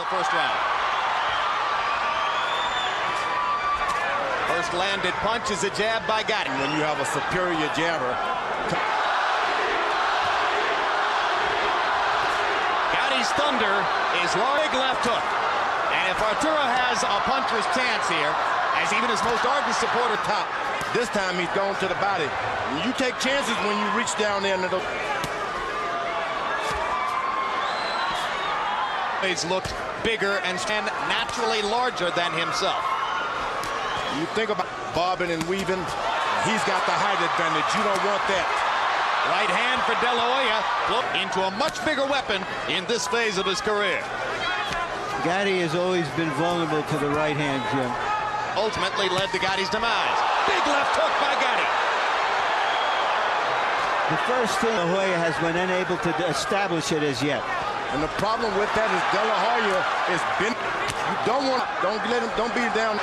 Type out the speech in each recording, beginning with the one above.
the first round. First landed punch is a jab by Gatti. When you have a superior jabber. Gatti's thunder is big left hook. And if Arturo has a puncher's chance here, as even his most ardent supporter Top. This time he's going to the body. You take chances when you reach down there into the... He's looked bigger and naturally larger than himself. You think about bobbing and weaving, he's got the height advantage. You don't want that. Right hand for De La Hoya into a much bigger weapon in this phase of his career. Gatti has always been vulnerable to the right hand, Jim. Ultimately led to Gatti's demise. Big left hook by Gatti. The first thing De La Hoya has been unable to establish it as yet. And the problem with that is De La Hoya is been. You don't beat him down.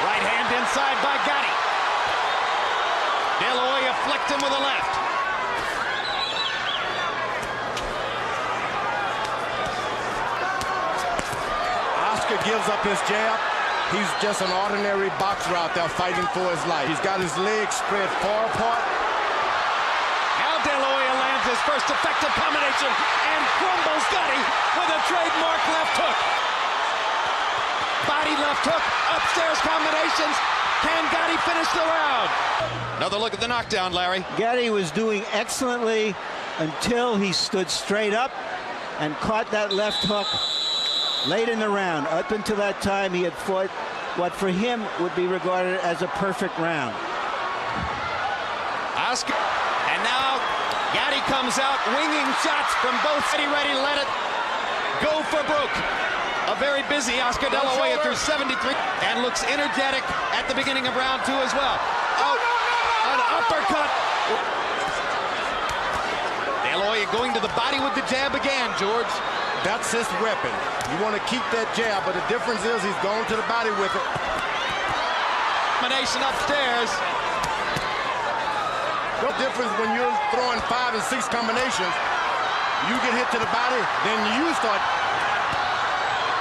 Right hand inside by Gatti. De La Hoya flicked him with a left. Oscar gives up his jab. He's just an ordinary boxer out there fighting for his life. He's got his legs spread far apart. Now De La Hoya lands his first effective combination and crumbles Gatti with a trademark left hook. Body left hook, upstairs combinations. Can Gatti finish the round? Another look at the knockdown, Larry. Gatti was doing excellently until he stood straight up and caught that left hook late in the round. Up until that time, he had fought what for him would be regarded as a perfect round. Oscar, and now Gatti comes out winging shots from both. Ready to let it go for broke. A very busy Oscar De La Hoya through 73 and looks energetic at the beginning of round 2 as well. Oh, an uppercut. De La Hoya going to the body with the jab again, George. That's his weapon. You want to keep that jab, but the difference is he's going to the body with it. Combination upstairs. The difference when you're throwing 5 and 6 combinations, you get hit to the body, then you start.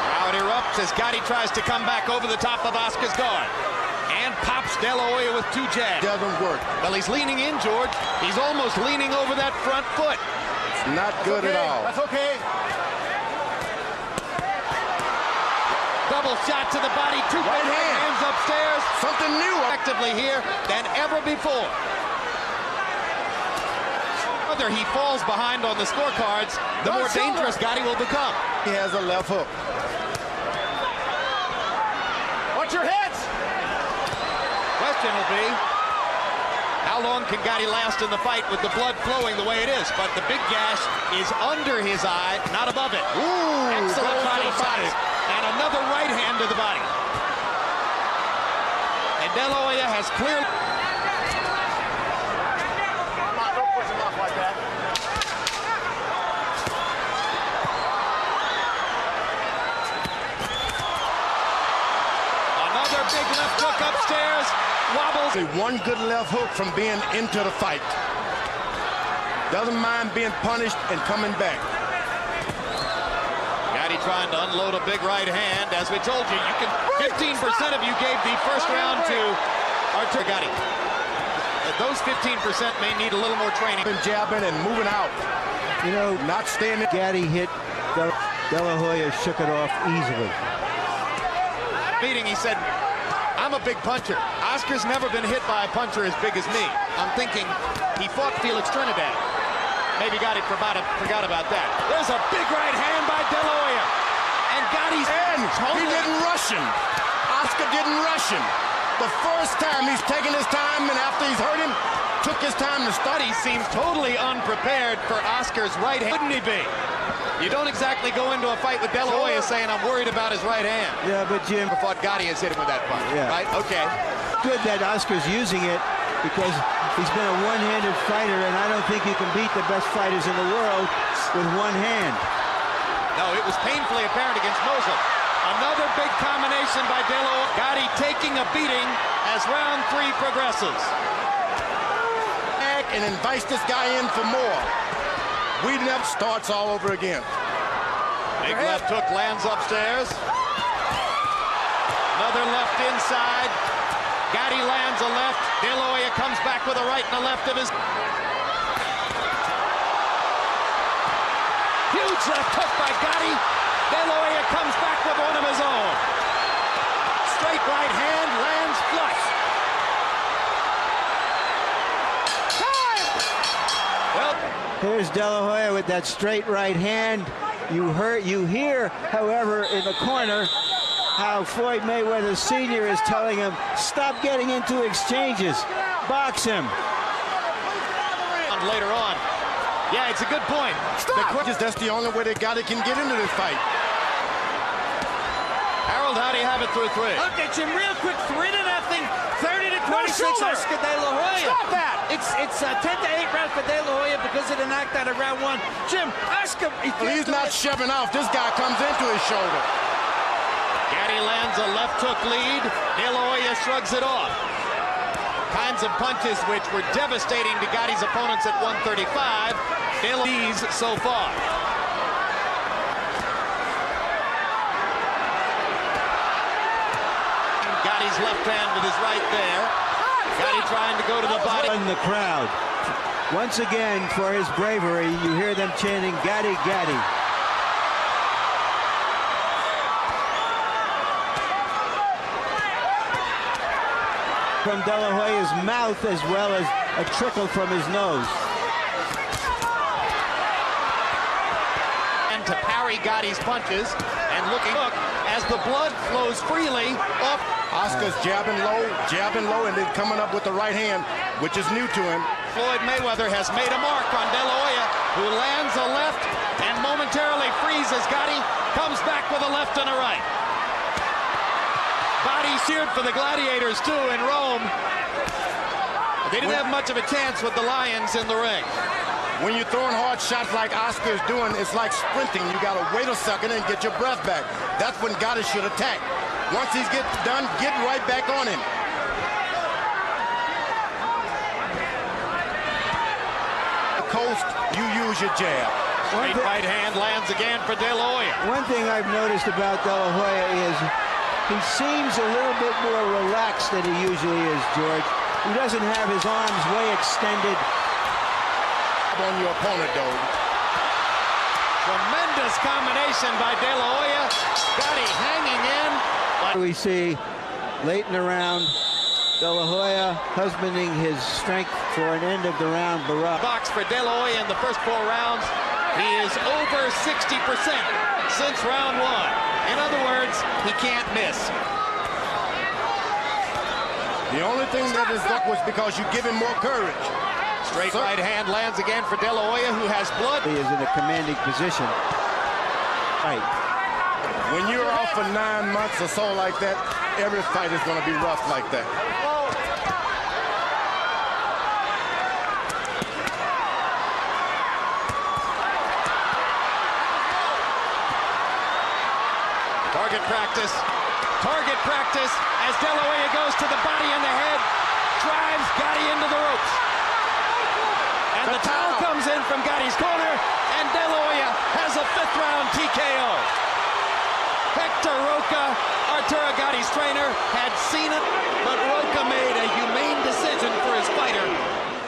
Crowd erupts as Gatti tries to come back over the top of Oscar's guard. And pops De La Hoya with 2 jabs. Doesn't work. Well, he's leaning in, George. He's almost leaning over that front foot. It's not good at all. That's okay. Double shot to the body. 2 right hands upstairs. Something new. Effectively here than ever before. Whether he falls behind on the scorecards, the more dangerous Gatti will become. He has a left hook. Watch your heads. Question will be, how long can Gatti last in the fight with the blood flowing the way it is? But the big gash is under his eye, not above it. Ooh, excellent body shots. And another right hand to the body. And De La Hoya has cleared. Don't push him off like that. Another big left hook upstairs. Wobbles. One good left hook from being into the fight. Doesn't mind being punished and coming back. Gatti trying to unload a big right hand. As we told you, 15% of you gave the first round to Arturo Gatti. Those 15% may need a little more training. Jabbing and moving out. You know, Not staying in. Gatti hit De La Hoya, shook it off easily. Meeting, he said, I'm a big puncher. Oscar's never been hit by a puncher as big as me. I'm thinking he fought Felix Trinidad. Maybe Gatti forgot about that. There's a big right hand by De La Hoya. And Gatti's He didn't rush him. Oscar didn't rush him. The first time he's taken his time, and after he's hurt him, took his time to study. He seems totally unprepared for Oscar's right hand. Wouldn't he be? You don't exactly go into a fight with De La Hoya saying, I'm worried about his right hand. Yeah, but Jim... I thought Gatti has hit him with that punch, right? Okay. Good that Oscar's using it because he's been a one-handed fighter, and I don't think you can beat the best fighters in the world with one hand. No, it was painfully apparent against Mosul. Another big combination by De La Hoya. Gatti taking a beating as round 3 progresses. And invites this guy in for more. We never starts all over again. Big left hook lands upstairs. Another left inside. Gatti lands a left. De La Hoya comes back with a right and a left of his. Huge left hook by Gatti. De La Hoya comes back with one of his own. Straight right hand lands flush. Time! Well, here's De La Hoya with that straight right hand. You hear, however, in the corner, how Floyd Mayweather Sr. is telling him, stop getting into exchanges. Box him. Later on. Yeah, it's a good point. That's the only way that Gatti can get into this fight. Harold, how do you have it through 3? Okay, Jim, real quick, 3-0, 30-26, Oscar De La Hoya. Stop that! It's 10-8 round for De La Hoya because of the knockdown of round 1. Jim, Oscar, he's not shoving off. This guy comes into his shoulder. Gatti lands a left hook lead. De La Hoya shrugs it off. Kinds of punches which were devastating to Gatti's opponents at 135. De La Hoya's so far. Gatti's left hand with his right there. Gatti trying to go to the body. In the crowd. Once again, for his bravery, you hear them chanting, Gatti, Gatti. From De La Hoya's mouth as well as a trickle from his nose. And to parry Gatti's punches and looking as the blood flows freely off. Oscar's jabbing low, and then coming up with the right hand, which is new to him. Floyd Mayweather has made a mark on De La Hoya, who lands a left and momentarily freezes. Gatti comes back with a left and a right. Body seared for the Gladiators, too, in Rome. They didn't have much of a chance with the Lions in the ring. When you're throwing hard shots like Oscar's doing, it's like sprinting. You got to wait a second and get your breath back. That's when Gatti should attack. Once he's done, get right back on him. Coast, you use your jab. Straight right hand lands again for De La Hoya. One thing I've noticed about De La Hoya is he seems a little bit more relaxed than he usually is, George. He doesn't have his arms way extended. On your opponent, though. Tremendous combination by De La Hoya. Gatti hanging in. We see late in the round, De La Hoya husbanding his strength for an end of the round barrage. Box for De La Hoya in the first 4 rounds. He is over 60% since round 1. In other words, he can't miss. The only thing that is luck was because you give him more courage. Straight right hand lands again for De La Hoya, who has blood. He is in a commanding position. Right. When you're off for 9 months or so like that, every fight is going to be rough like that. Target practice as De La Hoya goes to the body and the head, drives Gatti into the ropes. And the towel comes in from Gatti's corner, and De La Hoya has a 5th round TKO. Hector Roca, Arturo Gatti's trainer, had seen it, but Roca made a humane decision for his fighter.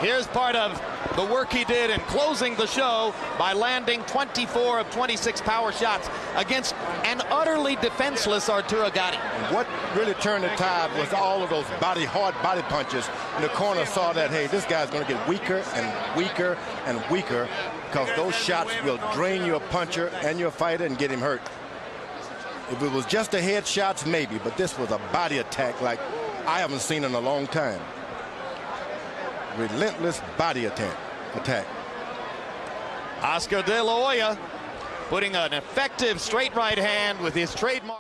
Here's part of the work he did in closing the show by landing 24 of 26 power shots against an utterly defenseless Arturo Gatti. What really turned the tide was all of those hard body punches. In the corner saw that, hey, this guy's going to get weaker and weaker and weaker because those shots will drain your puncher and your fighter and get him hurt. If it was just a head shots, maybe, but this was a body attack like I haven't seen in a long time. Relentless body attack. Oscar De La Hoya putting an effective straight right hand with his trademark.